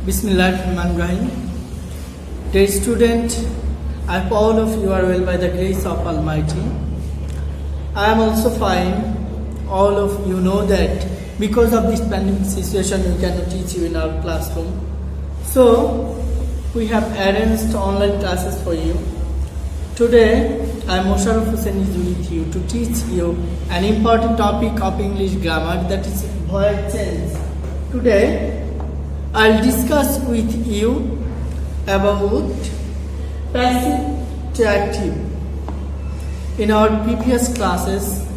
Bismillahirrahmanirrahim. Dear student, I hope all of you are well by the grace of Almighty. I am also fine. All of you know that because of this pandemic situation, we cannot teach you in our classroom. So, we have arranged online classes for you. Today, I am Mosharraf Hussain is with you to teach you an important topic of English grammar, that is voice change. Today, I'll discuss with you about passive to active. In our previous classes,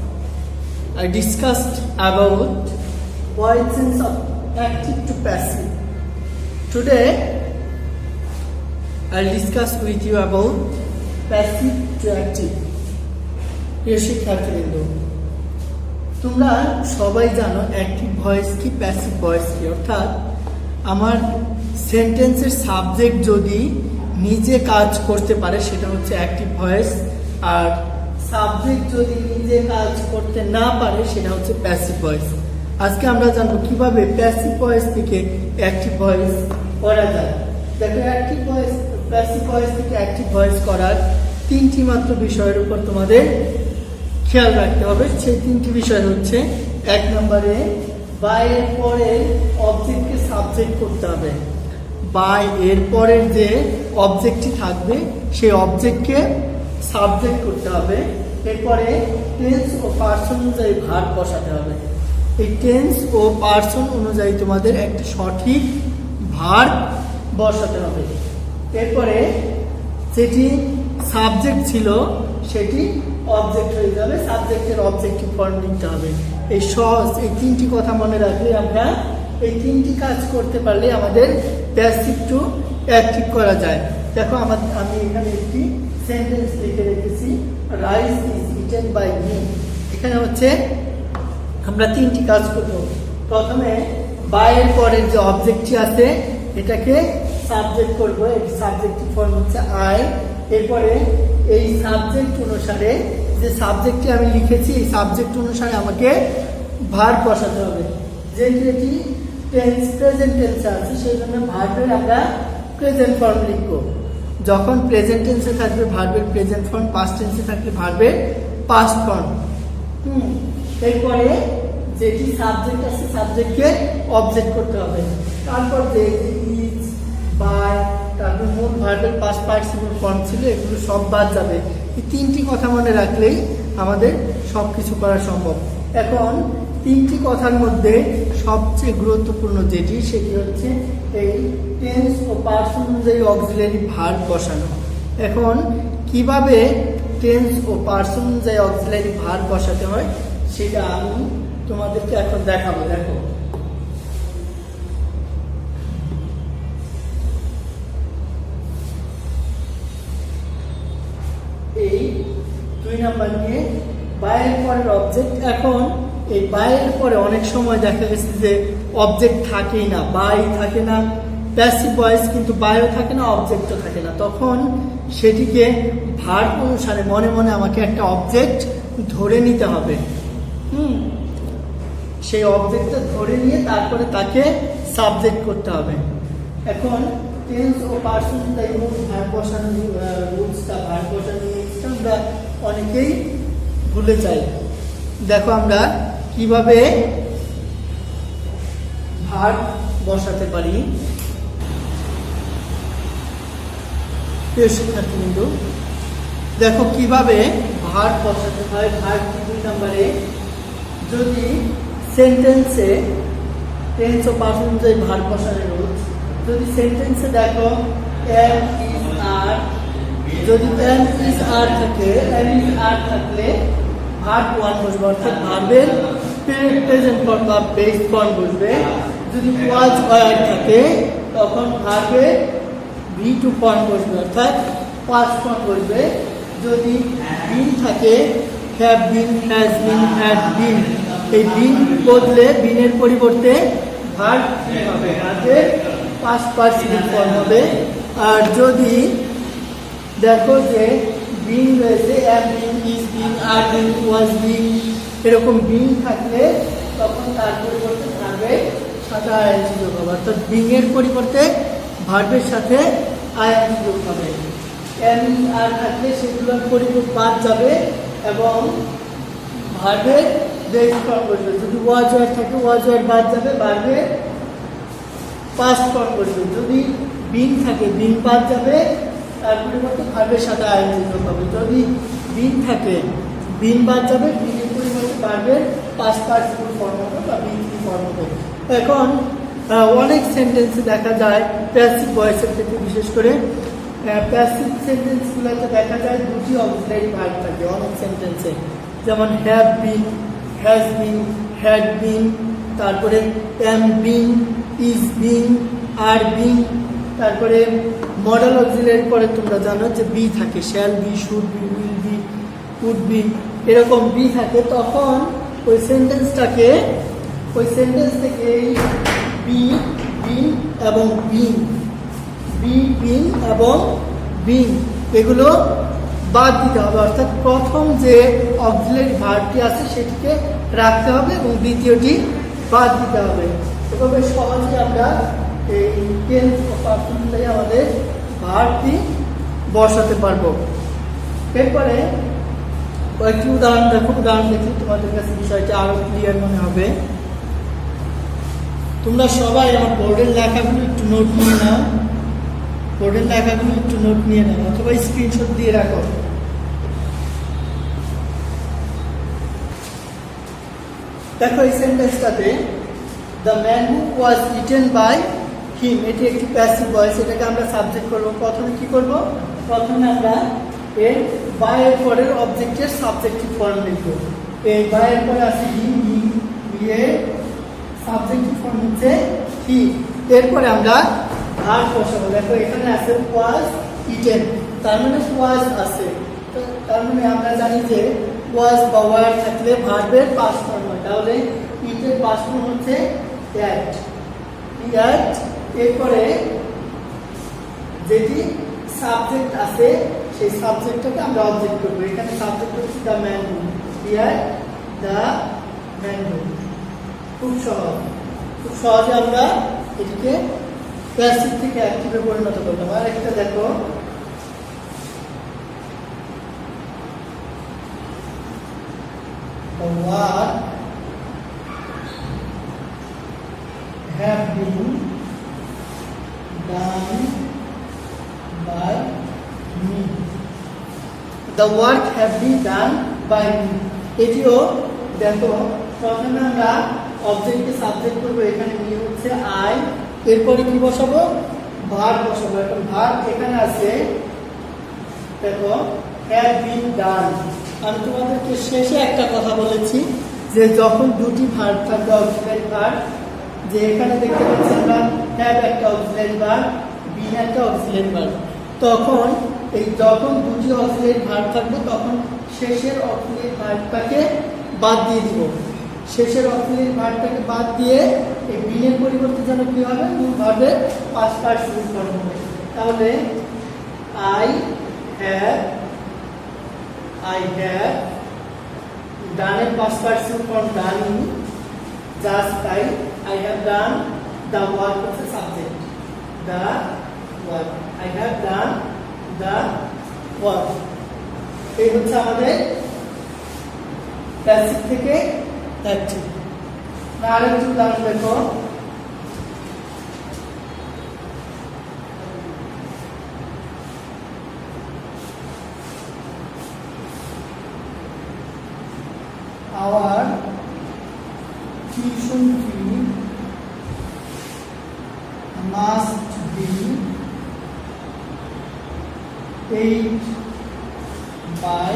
I discussed about voice change of active to passive. Today, I'll discuss with you about passive to active. প্রিয় শিক্ষার্থীবৃন্দ, তোমরা সবাই জানো active voice কি, passive voice কি। অর্থাৎ আমার সেন্টেন্সের সাবজেক্ট যদি নিজে কাজ করতে পারে সেটা হচ্ছে অ্যাক্টিভ ভয়েস, আর সাবজেক্ট যদি নিজে কাজ করতে না পারে সেটা হচ্ছে প্যাসিভ ভয়েস। আজকে আমরা জানবো কিভাবে প্যাসিভ ভয়েস থেকে অ্যাক্টিভ ভয়েস করা যায়। দেখো, অ্যাক্টিভ ভয়েস প্যাসিভ ভয়েস থেকে অ্যাক্টিভ ভয়েস করার তিনটি মাত্র বিষয়ের উপর তোমাদের খেয়াল রাখতে হবে। সেই তিনটি বিষয় হচ্ছে, এক নম্বরে বাই এর পরে অবজেক্টকে সাবজেক্ট করতে হবে। বাই এর পরের যে অবজেক্টটি থাকবে সেই অবজেক্টকে সাবজেক্ট করতে হবে। এরপরে টেন্স ও পার্সন অনুযায়ী ভার্ব বসাতে হবে। এই টেন্স ও পার্সন অনুযায়ী তোমাদের একটা সঠিক ভার্ব বসাতে হবে। এরপরে যেটি সাবজেক্ট ছিল সেটি অবজেক্ট হয়ে যাবে, সাবজেক্টের অবজেক্টিভ ফর্ম নিতে হবে। এই সহজ এই তিনটি কথা মনে রাখলে আমরা এই তিনটি কাজ করতে পারলে আমাদের প্যাসিভ টু অ্যাক্টিভ করা যায়। দেখো, আমি এখানে একটি সেন্টেন্স লিখে রেখেছি, rice is eaten by me. এখানে হচ্ছে আমরা তিনটি কাজ করব। প্রথমে বাই এর পরের যে অবজেক্টটি আছে এটাকে সাবজেক্ট করব, এই সাবজেক্টিভ ফর্ম হচ্ছে আই। এরপরে এই সাবজেক্ট অনুসারে যে সাবজেক্টটি আমি লিখেছি এই সাবজেক্ট অনুসারে আমাকে ভার্ব বসাতে হবে। যেহেতু এটি টেন্স প্রেজেন্ট টেন্সে আছে সেই জন্য ভার্বের আমরা প্রেজেন্ট ফর্ম লিখব। যখন প্রেজেন্ট টেন্সে থাকবে ভার্বের প্রেজেন্ট ফর্ম, পাস্ট টেন্সে থাকলে ভার্বের পাস্ট ফর্ম। এরপরে যেটি সাবজেক্ট আছে সাবজেক্টকে অবজেক্ট করতে হবে। তারপর যে ইজ, বাই, তারপর মূল ভার্বের পাস্ট পার্টিসিপল ফর্ম ছিল এগুলো সব বাদ যাবে। এই তিনটি কথা মনে রাখলেই আমাদের সব কিছু করা সম্ভব। এখন তিনটি কথার মধ্যে সবচেয়ে গুরুত্বপূর্ণ যেটি সেটি হচ্ছে এই টেন্স ও পার্সন অনুযায়ী অক্সিলারি ভার্ব বসানো। এখন কিভাবে টেন্স ও পার্সন অনুযায়ী অক্সিলারি ভার্ব বসাতে হয় সেটা আমি তোমাদেরকে এখন দেখাবো। দেখো, এই 2 নাম্বার নিয়ে বাইরের পরের অবজেক্ট। এখন এই বাইরের পরে অনেক সময় দেখা গেছে যে অবজেক্ট থাকেই না, বাই থাকে না, প্যাসিভ ভয়েস কিন্তু বাইও থাকে না, অবজেক্টও থাকে না। তখন সেটিকে ভার্ব অনুসারে মনে মনে আমাকে একটা অবজেক্ট ধরে নিতে হবে। সেই অবজেক্টটা ধরে নিয়ে তারপরে তাকে সাবজেক্ট করতে হবে। এখন টেন্স ও পার্সন ভার্ব বসানো রুলসটা, ভার্ব বসানো রুলসটা আমরা অনেকেই ভুলে যাই। দেখো, আমরা কিভাবে ভার্ব বসাতে পারি। প্রিয় শিক্ষার্থীবৃন্দ, দেখো কিভাবে ভার্ব বসাতে হয়। ভার্ব 2 নম্বরে যদি সেন্টেন্সে টেন্স ও পার্সন অনুযায়ী ভার্ব বসানোর রুলস, যদি সেন্টেন্সে দেখো এম ইজ আর, যদি এম ইজ আর থাকে, এম ইজ আর থাকলে ভার্ব 1 বসবে, অর্থাৎ ভার্বের প্রেজেন্ট ফর্ম বা বেস ফর্ম বসবে। যদি ওয়াজ ওয়ার থাকে তখন ভার্বের V2 ফর্ম বসবে, অর্থাৎ পাস্ট ফর্ম বসবে। যদি বিন থাকে have been, has been, had been, এই বিন বদলে বিনের পরিবর্তে ভার্ব হবে, ভার্বের পাস্ট পার্টিসিপল ফর্ম হবে। আর যদি দেখো যে বিন রয়েছে, এম বিন, ইজ বিন, আর বিন, ওয়াজ বিন, এরকম বিন থাকলে তখন তার পরিবর্তে ভার্বের সাথে আইএনজি যোগ হবে, অর্থাৎ বিং এর পরিবর্তে ভার্বের সাথে আইএনজি যোগ হবে। এম আর থাকলে সেগুলোর পরিবর্তে বাদ যাবে এবং ভার্বের বেস ফর্ম বসবে। যদি ওয়াজ ওয়ার থাকে ওয়াজ ওয়ার বাদ যাবে, ভার্বের পাস্ট ফর্ম বসবে। যদি বিং থাকে বিং বাদ যাবে, তার পরিবর্তে ভার্বের সাথে আইএনজি যোগ হবে। যদি বিং থাকে বিং বাদ যাবে, বিং এর পরিবর্তে ভার্বের পাস্ট পার্টিসিপল ফর্ম হবে বা বিং ফর্ম হবে। এখন অনেক সেন্টেন্সে দেখা যায় প্যাসিভ ভয়েসের ক্ষেত্রে, বিশেষ করে প্যাসিভ সেন্টেন্সগুলোতে দেখা যায় দুটি অক্সিলারি ভার্ব থাকে অনেক সেন্টেন্সে, যেমন have been, has been, had been, তারপরে এম বিন, ইজ বিন, আর বিন। তারপরে মডেল অক্সিলারি পরে তোমরা জানো যে বি থাকে, shall be, should be, will be, would be, এরকম বি থাকে। তখন ওই সেন্টেন্স থেকে বি, বিন এবং বিন, বি, বিন এবং বিন এগুলো বাদ দিতে হবে। অর্থাৎ প্রথম যে অক্সিলারি ভার্বটি আছে সেটিকে রাখতে হবে এবং দ্বিতীয়টি বাদ দিতে হবে। এভাবে সহজে আমরা এই টেন্স পার্সেন্টে আমাদের ভার্বটি বসাতে পারবো। এরপরে কয়েকটি উদাহরণ দেখো, উদাহরণ দেখি তোমাদের কাছে বিষয়টি আরো ক্লিয়ার মনে হবে। তোমরা সবাই আমার বোর্ডের লেখাগুলো একটু নোট নিয়ে নাও, বোর্ডের লেখাগুলো একটু নোট নিয়ে নাও অথবা স্ক্রিনশট দিয়ে রাখো। দেখো এই সেন্টেন্সটাতে the man who was eaten by him, এটি একটি প্যাসিভ ভয়েস, এটাকে আমরা সাবজেক্ট করব। প্রথমে কি করব? প্রথমে আমরা এর বাই এর পরের অবজেক্টের সাবজেক্টিভ ফর্ম লিখব। এই বাই এর পরে আছে হিম, হিম এর সাবজেক্টিভ ফর্ম হচ্ছে হি। এরপরে আমরা ভার্ব বসাবো। দেখো এখানে আছে ওয়াজ ইটেন, তার মানে ওয়াজ আছে, তার মানে আমরা জানি যে ওয়াজ বা ওয়ার থাকলে ভার্বের পাস্ট ফর্ম হয়, তাহলে ইটের পাস্ট ফর্ম হচ্ছে দ্যাট, দ্যাট। এরপরে যেটি সাবজেক্ট আছে সেই সাবজেক্টটাকে আমরা অবজেক্ট করবো। এখানে সাবজেক্ট হচ্ছে the man who, here the man হু। খুব সহজ, খুব সহজে আমরা এটিকে প্যাসিভ থেকে অ্যাক্টিভে পরিণত করলাম। আর একটা দেখো, the work have been done by me, the work have been done by me। এটিও দেখো প্রথমে আমরা অবজেক্টকে সাবজেক্ট করবো, এখানে মি হচ্ছে আই, এরপরে কি বসাবো? ভার্ব বসাবো। এখন ভার্ব এখানে আছে দেখো হ্যাভ বিন ডান। আমি তোমাদেরকে শেষে একটা কথা বলেছি যে যখন দুটি ভার্ব থাকবে অক্সিলারি ভার্ব, যে এখানে দেখতে পাচ্ছি আমরা হ্যাভ একটা অক্সিলারি ভার্ব, বিন একটা অক্সিলারি ভার্ব, তখন এই যখন দুটি অক্সিলারি ভার্ব থাকবে তখন শেষের অক্সিলারি ভার্বটাকে বাদ দিয়ে দিব। শেষের অক্সিলারি ভার্বটাকে বাদ দিয়ে এই বিনের পরিবর্তে যেন কি হবে? মূল ভার্বের পাস্ট পার্টিসিপল ফর্ম হবে। তাহলে আই হ্যাভ ডানের past participle form done, just তাই I have done, the work হচ্ছে subject, the work, I have done the work. এই হচ্ছে আমাদের প্যাসিভ থেকে অ্যাক্টিভ। আরেকটু উদাহরণ দেখো, our tuition fee must be paid by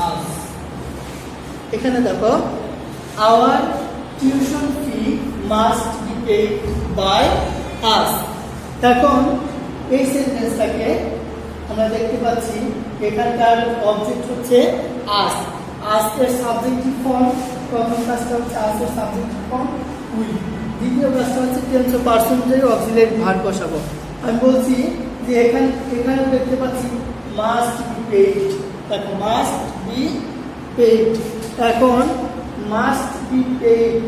us। এখানে দেখো our tuition fee must be paid by us। এখন এই সেন্টেন্সটাকে আমরা দেখতে পাচ্ছি এখানকার অবজেক্ট হচ্ছে us, আজকের সাবজেক্টিভ ফর্ম, প্রথম কাজটা হচ্ছে আজকের সাবজেক্টিভ ফর্ম উইল, দ্বিতীয় কাজটা হচ্ছে টেন্স অফ পার্সনটাই অক্সিলারি ভার্ব বসাবো। আমি বলছি যে এখানে দেখতে পাচ্ছি মাস্ট বি পেইড, দেখো মাস্ট বি পেইড। এখন মাস্ট বি পেইড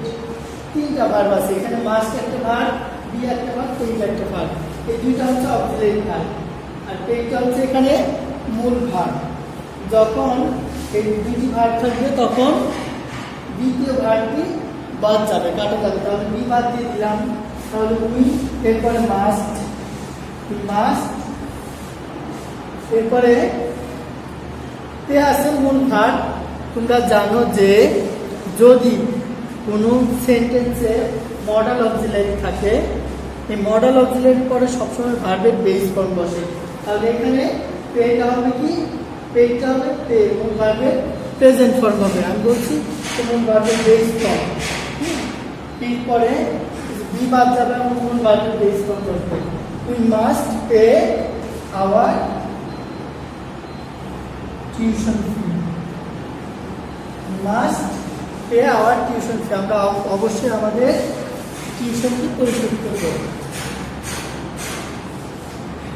তিনটা ভার্ব আছে, এখানে মাস্ট একটা ভার্ব, বি একটা ভার্ব, পেইন্ট একটা ভার্ব। এই দুইটা হচ্ছে অক্সিলারি ভার্ব, আর পেইন্টটা হচ্ছে এখানে মূল ভার্ব। যখন এই দুটি ভার্ব থাকবে তখন দ্বিতীয় ভার্বটি বাদ যাবে, কাটা যাবে। তাহলে বি বাদ দিয়ে দিলাম, তাহলে উই, এরপরে মাস্ট, মাস্ট, এরপরে তে আছে মূল ভার্ব। তোমরা জানো যে যদি কোনো সেন্টেন্সে মডাল অক্সিলারি থাকে, এই মডাল অক্সিলারির পরে সবসময় ভার্বের বেস ফর্ম বসে। তাহলে এখানে পেটা হবে কি, পেটা হবে পে, এবং ভার্বের প্রেজেন্ট ফর্ম হবে। আমি বলছি কোন ভার্বের বেস ফর্ম, এরপরে বি বাদ যাবে এবং কোন ভার্বের বেস ফর্ম বসবে। We must pay our tuition fee, must pay our tuition fee, আমরা অবশ্যই আমাদের টিউশন ফি পরিশোধ করব।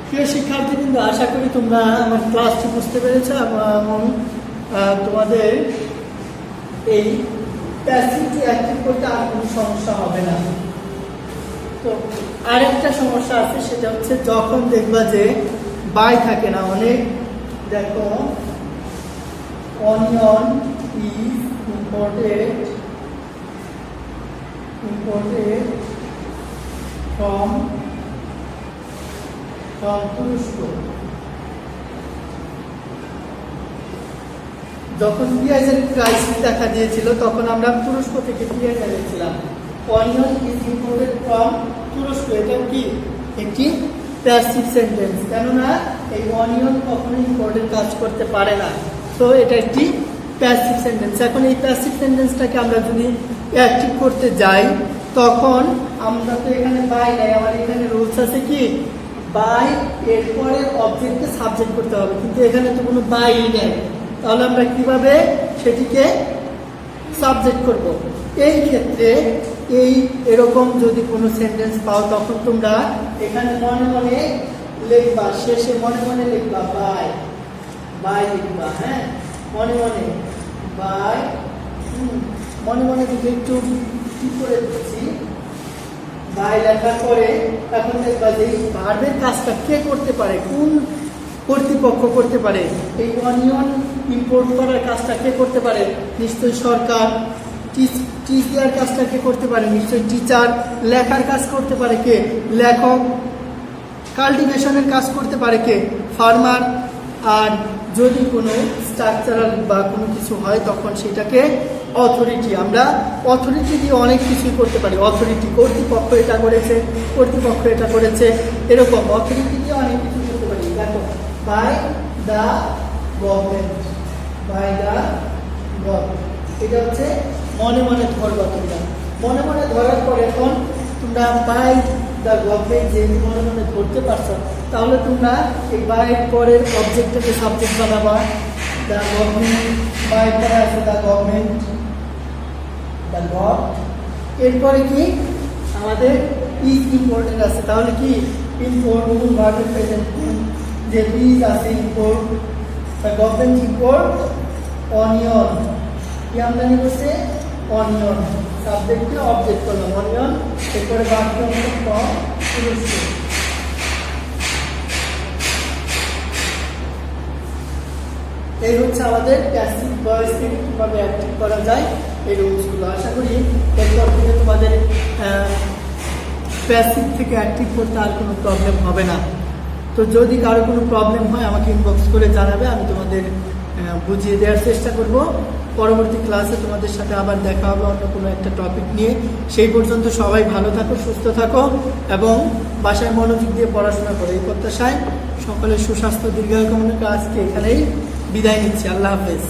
প্রিয় শিক্ষার্থী, কিন্তু আশা করি তোমরা আমার ক্লাসটি বুঝতে পেরেছো এবং তোমাদের এই প্যাসিভটি অ্যাক্টিভ করতে আর কোনো সমস্যা হবে না। তো আরেকটা সমস্যা আছে, সেটা হচ্ছে যখন দেখবা যে বাই থাকে না, অনেক দেখো অনিয়ন ইজ ইম্পোর্টেড ফ্রম তুরস্ক। যখন পেঁয়াজের ক্রাইসিস দেখা দিয়েছিল তখন আমরা তুরস্ক থেকে পেঁয়াজ এনেছিলাম। অনিয়ন ইজ ইম্পোর্টেড ফ্রম তুরস্ক, এটা কি একটি প্যাসিভ সেন্টেন্স, কেননা এই অনিয়ন কখনো ইম্পোর্টেড কাজ করতে পারে না। তো এটা একটি প্যাসিভ সেন্টেন্স। এখন এই প্যাসিভ সেন্টেন্সটাকে আমরা যদি অ্যাক্টিভ করতে যাই তখন আমরা তো এখানে বাই নাই, আমার এখানে রুলস আছে কি বাই এরপরে অবজেক্টকে সাবজেক্ট করতে হবে, কিন্তু এখানে তো কোনো বাই নেই। তাহলে আমরা কিভাবে সেটিকে সাবজেক্ট করব? এই ক্ষেত্রে এরকম যদি কোনো সেন্টেন্স পাও তখন তোমরা এখানে মনে মনে লিখবা, শেষে মনে মনে লিখবা বাই, বাই লিখবা, হ্যাঁ মনে মনে বাই, মনে মনে যদি একটু কি করে দিচ্ছি বাই লেখার পরে এখন দেখবা যে এই ভার্বের কাজটা কে করতে পারে, কোন কর্তৃপক্ষ করতে পারে, এই অনিয়ন ইম্পোর্ট করার কাজটা কে করতে পারে, নিশ্চয়ই সরকার। টিচ দেওয়ার কাজটা কে করতে পারে, নিশ্চয়ই টিচার। লেখার কাজ করতে পারে কে, লেখক। কাল্টিভেশনের কাজ করতে পারে কে, ফার্মার। আর যদি কোনো স্ট্রাকচারাল বা কোনো কিছু হয় তখন সেটাকে অথরিটি, আমরা অথরিটি দিয়ে অনেক কিছুই করতে পারি। অথরিটি, কর্তৃপক্ষ এটা করেছে, কর্তৃপক্ষ এটা করেছে, এরকম অথরিটি দিয়ে অনেক কিছু করতে পারি। দেখো by the government, by the government, এটা হচ্ছে মনে মনে ধরবা। তোমরা মনে মনে ধরার পর এখন তোমরা বাই দ্য গভর্নমেন্ট যেহেতু মনে মনে ধরতে পারছো, তাহলে তোমরা এই বাইয়ের পরের অবজেক্টটাকে সাবজেক্ট বানাবা। দ্য গভর্নমেন্ট, বাই পরে আছে দ্য গভর্নমেন্ট, দ্য গভ, এরপরে কি আমাদের ইজ ইম্পোর্টেন্ট আছে, তাহলে কি ইম্পোর্ট ভার্বের প্রেজেন্ট যে ইজ আছে import, the government import onion, কি আমদানি করছে অনিয়ন, সাবজেক্টে অবজেক্ট করলাম অনিয়ন, এরপরে বাক্য ফ্রম তুরস্ক। এই হচ্ছে আমাদের প্যাসিভ ভয়েস থেকে কীভাবে অ্যাক্টিভ করা যায় এই রুলসগুলো। আশা করি এরপর থেকে তোমাদের প্যাসিভ থেকে অ্যাক্টিভ করতে আর কোনো প্রবলেম হবে না। তো যদি কারো কোনো প্রবলেম হয় আমাকে ইনবক্স করে জানাবে, আমি তোমাদের বুঝিয়ে দেওয়ার চেষ্টা করব। পরবর্তী ক্লাসে তোমাদের সাথে আবার দেখা হবে অন্য কোনো একটা টপিক নিয়ে। সেই পর্যন্ত সবাই ভালো থাকো, সুস্থ থাকো এবং বাসায় মনোযোগ দিয়ে পড়াশোনা করো, এই প্রত্যাশায় সকলের সুস্বাস্থ্য দীর্ঘায়ু কামনা করে আজকে এখানেই বিদায় নিচ্ছি। আল্লাহ হাফেজ।